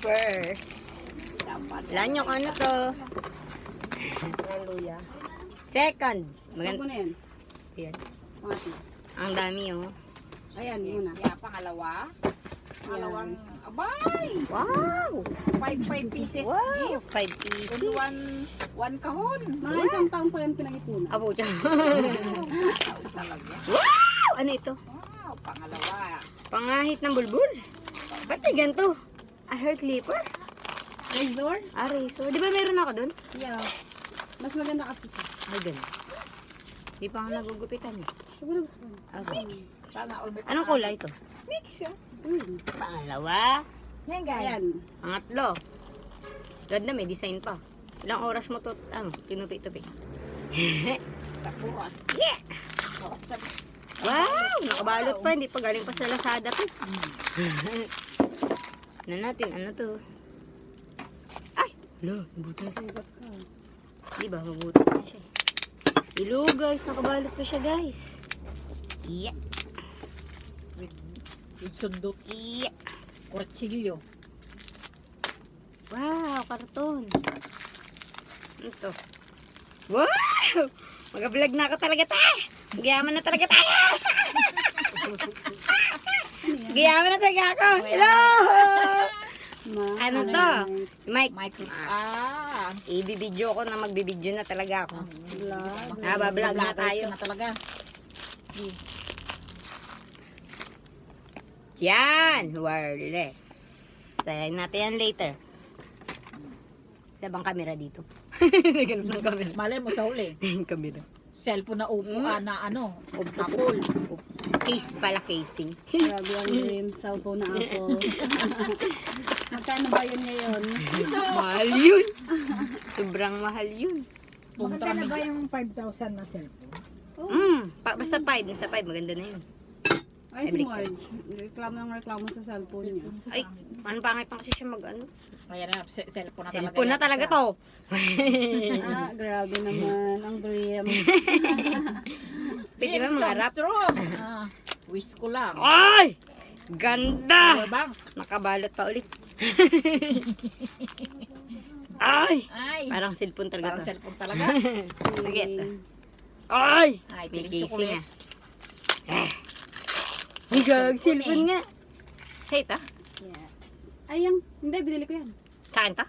First. Wala nyo ano to. Hallelujah. Second. Bago na yan. Ayan. Pangati. Ang dami oh. Ayan, muna. Yeah, pangalawa. Pangalawang, abay! Wow! 5 pieces Wow! gift. 5 pieces. And one kahon. Mga isang taon pa yung pinag-ipunan. Abo dyan. Talaga. Wow! Ano ito? Wow, pangalawa. Pangahit ng bulbul. Ba't may ganito? Hair clipper? Razor? Razor. Di ba meron ako dun? Yeah. Mas maganda kasi siya. Ay, ganun. Di pa nga nagugupitan eh. Huwag na buksan. Okay. Sana all may Anong kulay ito? mix yan. Pangalawa. Yan guys. Ayan. Pangatlo. Ganda, may design pa. Ilang oras mo to, tinupi-tupi. Sa puwas. Yeah! Oh, sa Wow! Nakabalot pa, hindi pa galing pa sa Lazada to. Na natin, ano to? Ay! Hala, nabutas. Di ba, mabutas na siya. Hello guys, nakabalot pa siya guys. Yeah! with sundot. Yeah! Kurtsilyo. Wow, karton. Ito. Wow! Mag-vlog na ako talaga tayo. Gayaman na talaga tayo. Gayaman na talaga ako. Hello! Ano to? Mic. Ibibidyo ko na magbibidyo na talaga ako. Nabablog na tayo. Na talaga. Yan! Wireless. Tayo natin yan later. Wala bang camera dito? Ganun ng camera. Malay mo sa huli. Yung camera. Cellphone na upo na ano. Apple. Case pala, casing. Grabe ang dream. Cellphone na ako. Magkano ba yun ngayon? Mahal yun. Sobrang mahal yun. Maganda na ba yung 5,000 na cellphone? Basta 5. Nasa 5. Maganda na yun. Ay, si Marge. Reklamo sa cellphone niya. Ay, ano pangit pa kasi siya mag-ano. Kaya na, cellphone na talaga. Cellphone na talaga to. Grabe naman. Ang dream. Pwede ba mangarap? Wish ko lang. Ay! Ganda! Bang. Nakabalot pa ulit. Ay! Ay. Parang cellphone talaga Parang to. cellphone talaga. Sige. Ay! Ay, May piling casing chocolate. ah. Ang gag, cellphone nga. Sa ito? Yes. Ay, yung... Hindi, binili ko yan. Sa akin to?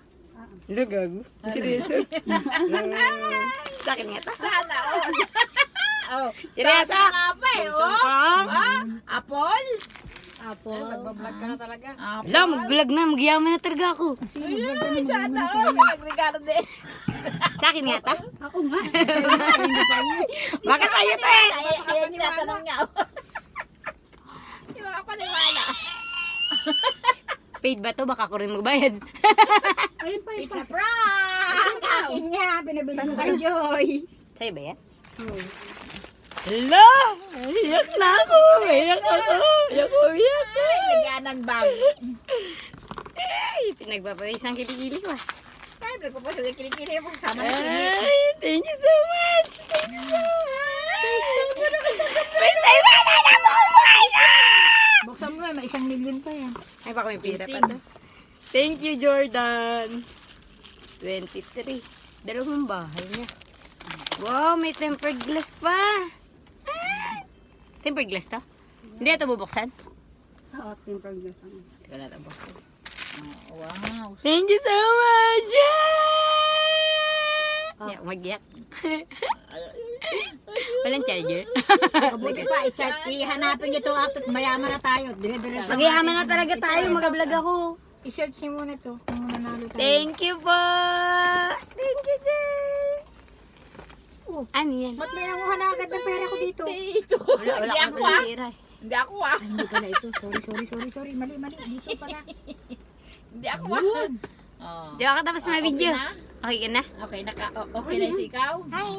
Hindi, gago. Seryoso? Sa akin nga to? Sana all. Oh, Seryoso? nga pa eh, oh. Sumpang? Apple? Apple. Nagbablog ka na talaga. Apple. Wala, mag-vlog na. Magyaman na talaga ako. Ay, sana all. Nag-regalo din. Sa akin nga to? Ako nga. Baka sa'yo to eh. Kaya tinatanong niya. Hindi makapaniwala. Paid ba to? Baka ako rin magbayad. Ayun pa, It's a prank! Akin niya, pinabili ko kay Joy. Sa'yo ba yan? Hello! Iyak na ako! Iyak ako! Iyak ko! Iyak! Ay, lagyan ng bag. Ay! Pinagpapawisang kilikili ko ah. Ay, nagpapasal yung kilikili mo. Kasama na sinit. Ay! Thank you so much! Thank you so much! First time na na buhay na! Buksan mo, may 1 million pa yan. Ay, baka may pira pa to. Thank you, Jordan. 23. Dalawang bahay niya. Wow, may tempered glass pa. Ah! Tempered glass to? Hindi ito bubuksan? Oo, tempered glass. Teka na ito buksan. Wow. Thank you so much! Yeah, mag-iyak. Walang charger. Mabuti pa, ihanapin niyo ito after mayaman na tayo. Dire-diretso. Mag-iyaman na talaga tayo, mag-vlog ako. I-search niyo muna ito. Kung mananalo tayo. Thank you po! Thank you, Jay! Oh, Ano yan? ba't may nanguha na agad ng pera ko dito? Ito. Wala Hindi kang ako ah. pera eh. Hindi ako ah. Ay, hindi pala ito. Sorry. Mali. Dito pala. Hindi ako ah. Oh. Di ba ka tapos na video? Okay na? Okay ka na? Okay na si ikaw? Hi.